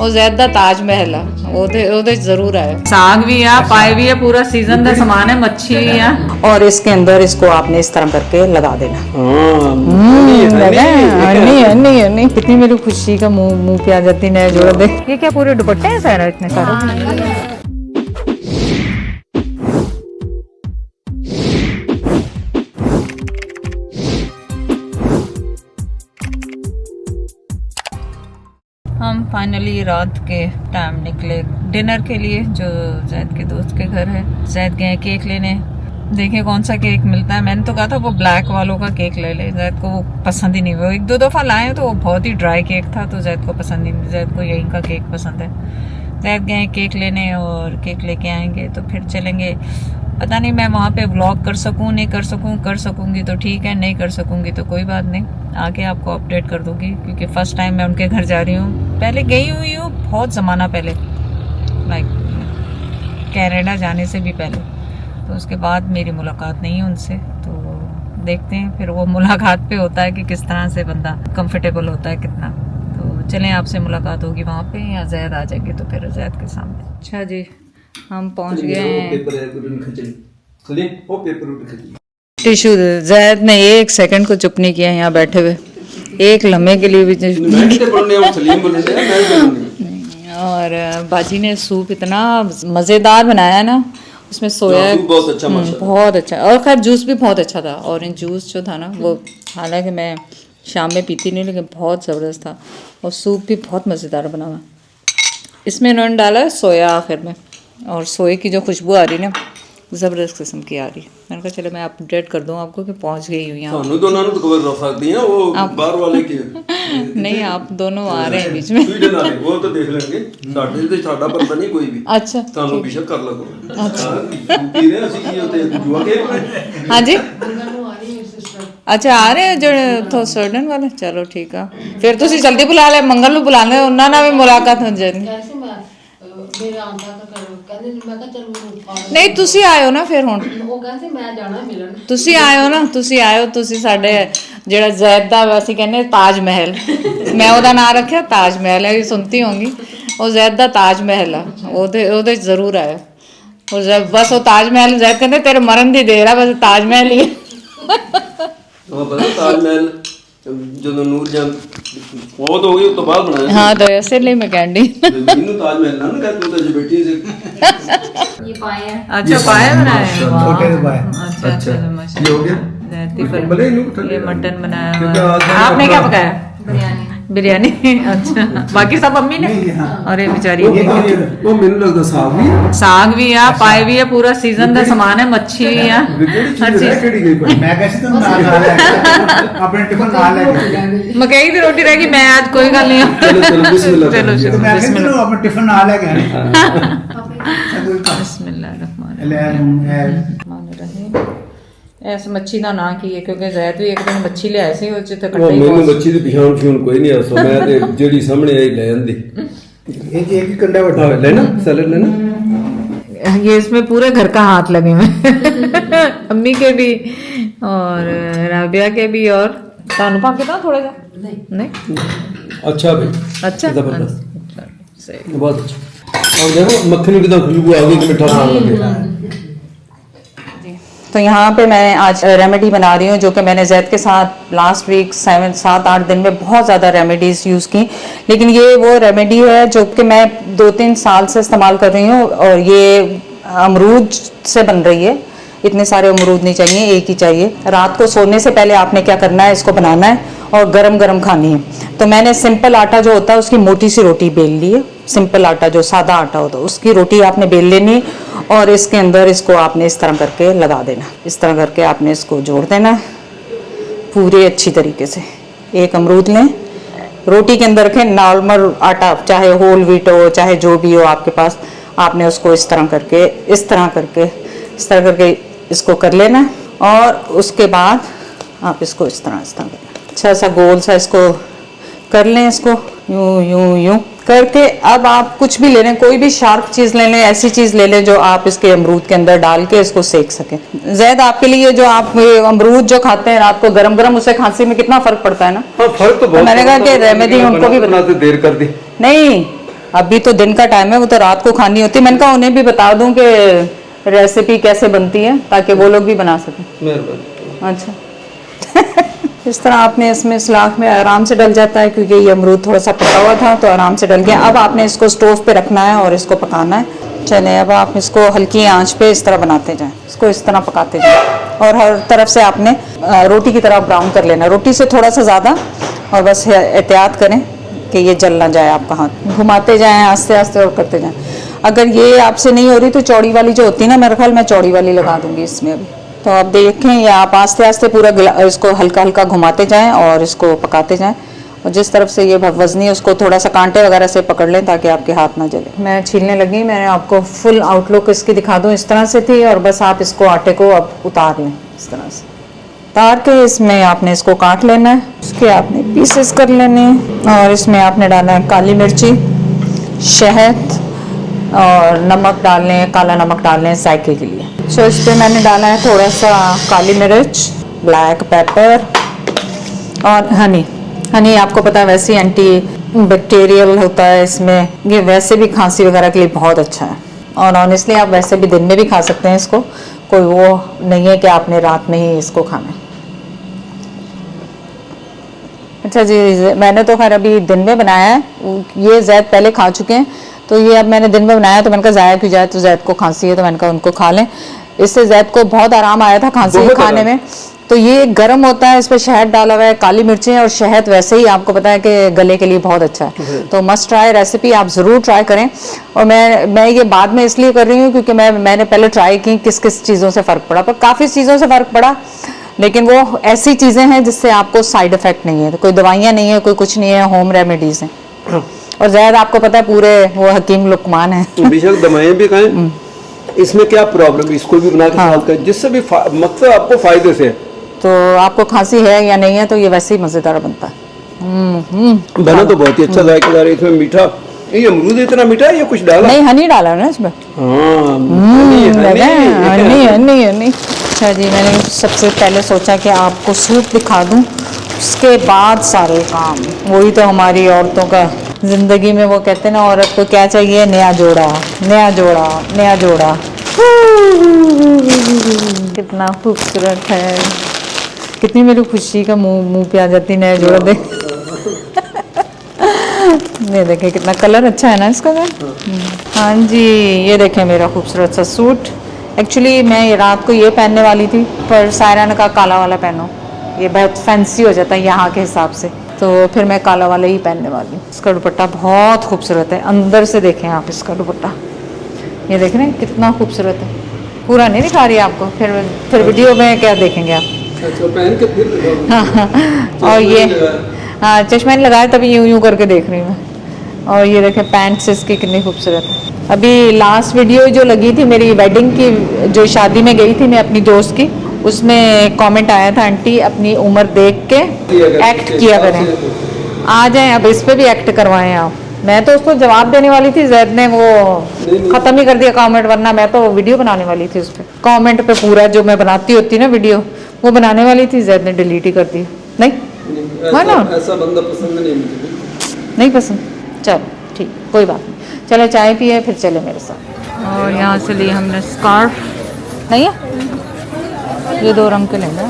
ਉਹ ਜ਼ੈਦ ਦਾ ਤਾਜ ਮਹਿਲ ਆ, ਉਹਦੇ ਜ਼रूर आया। साग भी है, पाए भी है, पूरा सीजन का सामान है, मच्छी भी है। और इसके अंदर इसको आपने इस तरह करके लगा देना। नहीं कितनी मेरी खुशी का मुंह पे आ जाती नया जोड़ा देख। ये क्या पूरे दुपट्टे हैं सारा इतने सारे? हम फाइनली रात के टाइम निकले डिनर के लिए, जो जैद के दोस्त के घर है। जैद गए केक लेने, देखे कौन सा केक मिलता है। मैंने तो कहा था वो ब्लैक वालों का केक ले ले, जैद को वो पसंद ही नहीं। वो एक दो दफ़ा लाए तो वो बहुत ही ड्राई केक था, तो जैद को पसंद नहीं। जैद को यहीं का केक पसंद है। जैद गए केक लेने और केक लेके आएंगे तो फिर चलेंगे। पता नहीं मैं वहाँ पे व्लॉग कर सकूँ नहीं कर सकूँ, कर सकूँगी तो ठीक है, नहीं कर सकूँगी तो कोई बात नहीं, आगे आपको अपडेट कर दूँगी। क्योंकि फ़र्स्ट टाइम मैं उनके घर जा रही हूँ। पहले गई हुई हूँ बहुत ज़माना पहले, लाइक कनाडा जाने से भी पहले, तो उसके बाद मेरी मुलाकात नहीं है उनसे। तो देखते हैं फिर वो मुलाकात पे होता है कि किस तरह से बंदा कंफर्टेबल होता है कितना। तो चलें, आपसे मुलाकात होगी वहाँ पे, या जैद आ जाएगी तो फिर जैद के सामने। अच्छा जी, हम पहुंच गए हैं। टिश्यू जैद ने एक सेकंड को चुप नहीं किया यहाँ बैठे हुए, एक लम्हे के लिए भी और बाजी ने सूप इतना मज़ेदार बनाया ना, उसमें सोया बहुत अच्छा, और खैर जूस भी बहुत अच्छा था। ऑरेंज जूस जो था ना वो, हालांकि मैं शाम में पीती नहीं, लेकिन बहुत ज़बरदस्त था। और सूप भी बहुत मज़ेदार बना हुआ। इसमें इन्होंने डाला सोया आखिर में, और सोए की जो खुशबू आ रही है ना, ज़बरदस्त किस्म की आ रही है। मैंने कहा चलो मैं अपडेट कर दूँ आपको कि पहुंच गई हूँ यहाँ। तो दोनों तो खबर रख सकती हैं, वो बाहर वाले की नहीं, आप दोनों आ रहे हैं बीच में। वो तो देख लेंगे, साडे ते साडा पर्दा नहीं कोई भी। अच्छा, तानू बेशक कर लगो। अच्छा पी रहे ਅਸੀਂ ਕੀ ਉੱਤੇ ਜੁਆ ਕੇ हाँ जी, अच्छा आ रहे हैं जो तो सर्डन वाले। चलो ठीक है, फिर तुसी जल्दी बुला ले, मंगल ਨੂੰ बुला ले, ਉਹਨਾਂ ਨਾਲ ਵੀ ਮੁਲਾਕਾਤ ਹੋ ਜਾਣੀ। नहीं तुसी आयो ना फिर हुण, तुसी आयो ना, तुसी आयो, तुसी साडे जेड़ा जैद दा ਅਸੀਂ ਕਹਿੰਦੇ ताज महल, मैं ਉਹਦਾ नाम रखिया ताज महल है, सुनती होंगी। वो जैद दा ताज महल है, ਉਹਦੇ ਜ਼ਰੂਰ आया। और जब बस वो ताज महल जैद कहते तेरे मरण दी देर है, बस ताज महल ही है। ਉਹ ਪਤਾ ਤਾਜ ਮਹਿਲ ਜਦੋਂ ਨੂਰਜਹਾਨ ਬਹੁਤ ਹੋ ਗਈ ਉਸ ਤੋਂ ਬਾਅਦ ਬਣਾਇਆ। हाँ तो ऐसे लिए मैं कहंडी ਮੈਨੂੰ ਤਾਜ ਮਹਿਲ ਨਾ ਕਹਿ, ਤੂੰ ਤਾਂ ਜੇ ਬੈਠੀ ਸੀ। ये पाए हैं, अच्छा पाए बनाए हैं, छोटे से पाए। अच्छा अच्छा ये हो गया ये मटन बनाया हुआ है। आपने क्या पकाया? बिरयानी। अच्छा, बाकी सब मम्मी ने। और ये बेचारी ਉਹ ਮੈਨੂੰ ਲੱਗਦਾ साग भी है, पाए भी है, पूरा सीजन का सामान है, मच्छी भी है, हर चीज। ਕਿਹੜੀ ਗਈ मैं कैसे तुम ना खा ले अपने टिफिन ना ले मकई की रोटी रहेगी, मैं आज कोई गल नहीं। चलो चलो बिस्मिल्लाह। चलो तो मैं कैसे बिस्मिल्लाह अपने टिफिन ना ले गए बिस्मिल्लाह। ऐस मच्छी का ना की है, क्योंकि जैद भी एक दिन मच्छी ले आए थे, ਉਹ ਚ ਤਾਂ ਉਹ ਮੈਨੂੰ ਮੱਛੀ ਦੀ ਪਛਾਣ ਫਿਉਣ ਕੋਈ ਨਹੀਂ ਆਸੋ, ਮੈਂ ਤੇ ਜਿਹੜੀ ਸਾਹਮਣੇ ਆਈ ਲੈ ਜਾਂਦੀ। एक एक कंडा बटा लेना सैलेड लेना। ये इसमें पूरे घर का हाथ लगे हुए अम्मी के भी और राबिया के भी, और तानू पा के था थोड़ा सा नहीं। अच्छा भाई, अच्छा जबरदस्त, सही, बहुत अच्छा। और देखो मक्खनी की तो खुशबू आ गई कि मीठा खाने लगे। तो यहाँ पे मैं आज रेमेडी बना रही हूँ, जो कि मैंने जैद के साथ लास्ट वीक 7-8 दिन में बहुत ज़्यादा रेमेडीज़ यूज़ की, लेकिन ये वो रेमेडी है जो कि मैं 2-3 साल से इस्तेमाल कर रही हूँ। और ये अमरूद से बन रही है। इतने सारे अमरूद नहीं चाहिए, एक ही चाहिए। रात को सोने से पहले आपने क्या करना है, इसको बनाना है और गरम गरम खानी है। तो मैंने सिंपल आटा जो होता है उसकी मोटी सी रोटी बेल ली है। सिंपल आटा जो सादा आटा होता है उसकी रोटी आपने बेल लेनी, और इसके अंदर इसको आपने इस तरह करके लगा देना। इस तरह करके आपने इसको जोड़ देना पूरे अच्छी तरीके से। एक अमरूद लें, रोटी के अंदर रखें, नॉर्मल आटा चाहे होल व्हीट हो चाहे जो भी हो आपके पास, आपने उसको इस तरह करके इस तरह करके इसको कर लेना। और उसके बाद आप इसको इस तरह अच्छा सा गोल सा इसको कर लें। इसको यूं यूं यूं करके अब आप कुछ भी ले लें, कोई भी शार्प चीज़ ले लें, ऐसी चीज़ ले लें जो आप इसके अमरूद के अंदर डाल के इसको सेक सकें। जैद आपके लिए जो आप अमरूद जो खाते हैं रात को गरम गरम, उससे खांसी में कितना फर्क पड़ता है ना। हाँ, फर्क तो बहुत। मैंने कहा कि रेमेडी उनको भी बनाते देर कर दी नहीं, अभी तो दिन का टाइम है, वो तो रात को खानी होती है। मैंने कहा उन्हें भी बता दूं कि रेसिपी कैसे बनती है ताकि वो लोग भी बना सकें। मेहरबानी। अच्छा इस तरह आपने इसमें सलाख में आराम से डल जाता है, क्योंकि ये अमरूद थोड़ा सा पका हुआ था तो आराम से डल गया। अब आपने इसको स्टोव पे रखना है और इसको पकाना है। चलें, अब आप इसको हल्की आंच पे इस तरह बनाते जाएं, इसको इस तरह पकाते जाएं और हर तरफ से आपने रोटी की तरह ब्राउन कर लेना, रोटी से थोड़ा सा ज़्यादा। और बस एहतियात करें कि ये जल ना जाए आपका हाथ, घुमाते जाएं आस्ते आस्ते और करते जाएं। अगर ये आपसे नहीं हो रही तो चौड़ी वाली जो होती है ना, मेरे ख्याल मैं चौड़ी वाली लगा दूंगी इसमें अभी। तो आप देखें, या आप आस्ते आस्ते पूरा इसको हल्का हल्का घुमाते जाएं और इसको पकाते जाएं। और जिस तरफ से ये वजनी है उसको थोड़ा सा कांटे वगैरह से पकड़ लें ताकि आपके हाथ ना जले। मैं छीलने लगी, मैंने आपको फुल आउटलुक इसकी दिखा दूं, इस तरह से थी। और बस आप इसको आटे को अब उतार लें इस तरह से, उतार के इसमें आपने इसको काट लेना है, उसके आपने पीसेस कर लेने हैं। और इसमें आपने डालना है काली मिर्ची, शहद और नमक डालने हैं, काला नमक डालने हैं जायके के लिए। सो इस पर मैंने डाला है थोड़ा सा काली मिर्च, ब्लैक पेपर और हनी। हनी आपको पता है वैसे एंटी बैक्टीरियल होता है इसमें, ये वैसे भी खांसी वगैरह के लिए बहुत अच्छा है। और ऑनेस्टली आप वैसे भी दिन में भी खा सकते हैं इसको, कोई वो नहीं है कि आपने रात में ही इसको खाना है। अच्छा जी, मैंने तो खैर अभी दिन में बनाया है, ये जैद पहले खा चुके हैं तो ये अब मैंने दिन में बनाया तो मैंने कहा ज़ाया क्यों जाए, तो जैद को खांसी है तो मैंने कहा उनको खा लें। इससे जैद को बहुत आराम आया था खांसी खाने में। तो ये गर्म होता है, इस पर शहद डाला हुआ है, काली मिर्चें और शहद वैसे ही आपको पता है कि गले के लिए बहुत अच्छा है। तो मस्ट ट्राई रेसिपी, आप ज़रूर ट्राई करें। और मैं ये बाद में इसलिए कर रही हूँ क्योंकि मैंने पहले ट्राई की, किस किस चीज़ों से फ़र्क पड़ा, पर काफ़ी चीज़ों से फ़र्क पड़ा, लेकिन वो ऐसी चीज़ें हैं जिससे आपको साइड इफ़ेक्ट नहीं है, तो कोई दवाइयाँ नहीं है, कोई कुछ नहीं है, होम रेमेडीज़ हैं। और ज़्यादा आपको पता है पूरे वो हकीम लुकमान है। बेशक दवाएं भी खाएं, इसमें क्या प्रॉब्लम, इसको भी बना के साथ करें, जिससे भी मकसद आपको फायदे से। तो आपको खांसी है या नहीं है तो ये वैसे ही मज़ेदार बनता है। बना तो बहुत ही अच्छा जायकेदार है। इसमें मीठा, ये अमरूद इतना मीठा है, ये कुछ डाला नहीं, हनी डाला ना इसमें। हनी। अच्छा जी, मैंने सबसे पहले सोचा कि आपको सूप दिखा दूं, उसके बाद सारे काम। वही तो हमारी औरतों का जिंदगी में, वो कहते हैं ना औरत को क्या चाहिए, नया जोड़ा, नया जोड़ा, नया जोड़ा। कितना खूबसूरत है, कितनी मेरी खुशी का मुंह पे आ जाती नया जोड़ा देख। ये देखें कितना कलर अच्छा है ना इसका। हाँ जी, ये देखें मेरा खूबसूरत सा सूट। एक्चुअली मैं ये रात को ये पहनने वाली थी, पर सायरा ने कहा काला वाला पहनो, ये बहुत फैंसी हो जाता है यहाँ के हिसाब से, तो फिर मैं काला वाला ही पहनने वाली हूँ। इसका दुपट्टा बहुत खूबसूरत है, अंदर से देखें आप इसका दुपट्टा, ये देख रहे हैं कितना खूबसूरत है। पूरा नहीं दिखा रही आपको, फिर वीडियो में क्या देखेंगे आप। अच्छा, पहन के फिर हाँ, और ये हाँ चश्मा नहीं लगाया तभी यूं करके देख रही हूँ। और ये देखें पैंट्स इसकी कितनी खूबसूरत है। अभी लास्ट वीडियो जो लगी थी मेरी वेडिंग की, जो शादी में गई थी मैं अपनी दोस्त की, उसमें कमेंट आया था आंटी अपनी उम्र देख के एक्ट किया करें, आ जाएं अब इस पे भी एक्ट करवाएं आप। मैं तो उसको जवाब देने वाली थी, जैद ने वो ख़त्म ही कर दिया कमेंट, वरना मैं तो वीडियो बनाने वाली थी उस पर। कमेंट पे पूरा जो मैं बनाती होती ना वीडियो, वो बनाने वाली थी, जैद ने डिलीट ही कर दी। नहीं है ना, ऐसा बंदा पसंद नहीं मुझे। नहीं पसंद, चलो ठीक, कोई बात नहीं, चलो चाय पिए फिर चले मेरे साथ। और यहाँ से लिए हमने स्कार्फ, नहीं है ये 2 रंग के लेंगे,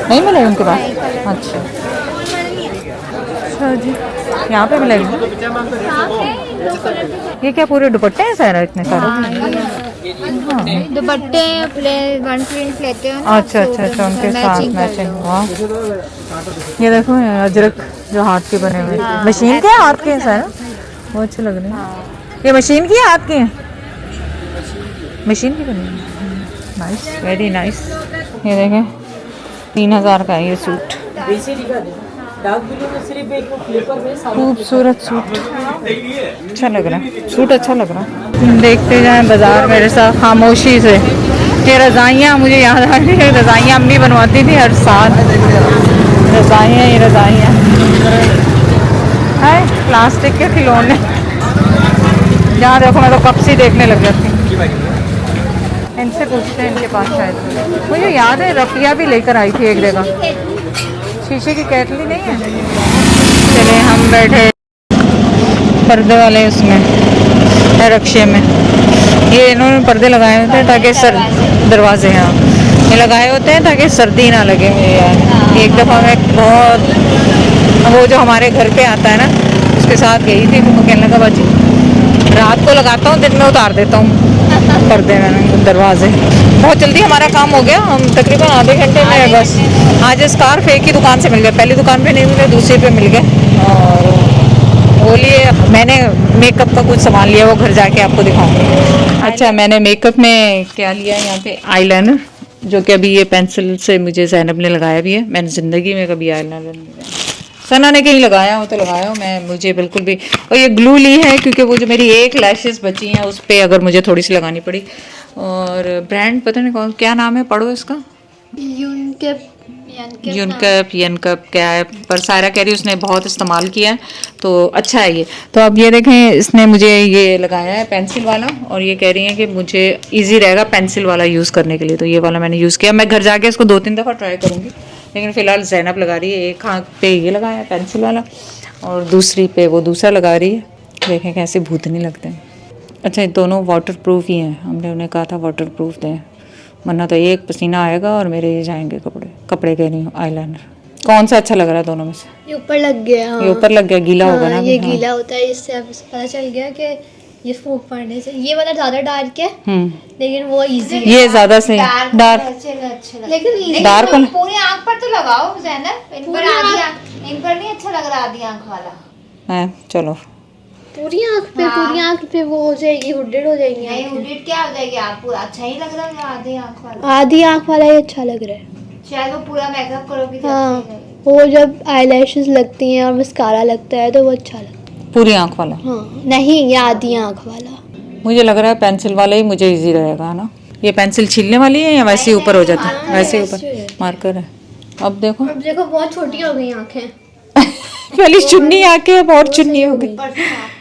नहीं मिले उनके पास। अच्छा जी, यहाँ पे मिलेगा। ये क्या पूरे दुपट्टे हैं सारा, इतने सारे दुपट्टे वन प्रिंट लेते हो ना। अच्छा अच्छा अच्छा, उनके साथ मैचिंग। वाह, ये देखो अजरक जो हाथ के बने हुए, मशीन के हाथ के हैं सारा, वो अच्छे लग रहे हैं। ये मशीन की हाथ के हैं, मशीन की बनी है, नाइस, वेरी नाइस। ये देखें 3000 का है ये सूट, खूबसूरत सूट, अच्छा लग रहा है, सूट अच्छा लग रहा है। देखते जाएं बाजार मेरे साथ खामोशी से। ये रज़ाइयाँ मुझे याद आ रही है, रज़ाइयाँ अम्मी बनवाती थी हर साल, रज़ाइयाँ, ये रज़ाइयाँ है प्लास्टिक के खिलौने। जहाँ देखो मैं तो कब से देखने लग जाती हूँ। इनसे पूछते हैं, इनके पास शायद, मुझे याद है रफ़िया भी लेकर आई थी एक जगह, शीशे की केतली नहीं है। चले हम बैठे पर्दे वाले उसमें रक्शे में ये इन्होंने पर्दे लगाए होते हैं ताकि दरवाजे हाँ ये लगाए होते हैं ताकि सर्दी ना लगे मुझे यार। एक दफ़ा मैं बहुत वो जो हमारे घर पे आता है ना उसके साथ गई थी तो वो कहने लगा बाजी रात को लगाता हूँ दिन में उतार देता हूँ पर्दे में दरवाजे। बहुत जल्दी हमारा काम हो गया, हम तकरीबन आधे घंटे में बस। आज स्कार्फ एक ही दुकान से मिल गया, पहली दुकान पे नहीं मिले दूसरी पे मिल गए। और वो लिए मैंने मेकअप का कुछ सामान लिया, वो घर जाके आपको दिखाऊंगी। अच्छा मैंने मेकअप में क्या लिया यहाँ पे आईलाइनर, जो कि अभी ये पेंसिल से मुझे ज़ैनब ने लगाया भी है। मैंने ज़िंदगी में कभी आईलाइनर नहीं लगाया, सना ने कहीं लगाया हो तो लगाया हो, मैं मुझे बिल्कुल भी। और ये ग्लू ली है क्योंकि वो जो मेरी एक लैशेस बची हैं उस पर अगर मुझे थोड़ी सी लगानी पड़ी। और ब्रांड पता नहीं कौन क्या नाम है, पढ़ो इसका। यनकप क्या है, पर सारा कह रही है उसने बहुत इस्तेमाल किया है तो अच्छा है ये। तो अब ये देखें इसने मुझे ये लगाया है पेंसिल वाला, और ये कह रही है कि मुझे इजी रहेगा पेंसिल वाला यूज़ करने के लिए, तो ये वाला मैंने यूज़ किया। मैं घर जाके इसको 2-3 दफ़ा ट्राई करूँगी, लेकिन फ़िलहाल ज़ैनब लगा रही है। एक हाथ पे ये लगाया है पेंसिल वाला और दूसरी पे वो दूसरा लगा रही है। देखें कैसे भूतनी लगते हैं। अच्छा ये दोनों वाटर प्रूफ ही हैं, हमने उन्हें कहा था वाटर प्रूफ दें, वरना तो एक पसीना आएगा और मेरे ये जाएंगे कपड़े कह रही हूँ। आईलाइनर कौन सा अच्छा लग रहा है दोनों में से? ये ऊपर लग गया। हाँ। ये ऊपर लग गया, गीला होगा ना ये अभी, हाँ। गीला होता है, इससे अब पता चल गया कि ये फूंक पड़ने से। ये वाला ज्यादा डार्क है लेकिन वो इजी है। ये ज्यादा सही डार्क, लेकिन डार्क वाला पूरी आंख पर तो लगाओ ज़ैनब, इन पर आधी आंख, इन पर नहीं अच्छा लग रहा आधी आंख वाला है। चलो पूरी आंख पे वो हो जाएगी, हुडेड हो जाएगी। नहीं हुडेड क्या हो जाएगी, आप पूरा अच्छा ही लग रहा है आधी आंख वाला। आधी आंख वाला ही अच्छा लग रहा है शायद वो पूरा मेकअप करोगी तो हाँ। अच्छा ही लगेगा। वो जब आईलैशेस लगती हैं और मस्कारा लगता है तो वो अच्छा लगता है। पूरी आंख वाला हाँ नहीं, ये आधी आंख वाला मुझे लग रहा है पेंसिल वाला ही मुझे इजी रहेगा, है ना। ये पेंसिल छीलने वाली है या वैसे ही ऊपर हो जाता है? वैसे ही ऊपर मार्कर है। अब देखो बहुत छोटी हो गई आंखें। पहले चुन्नी आके अब और चुन्नी हो गई। ऊपर से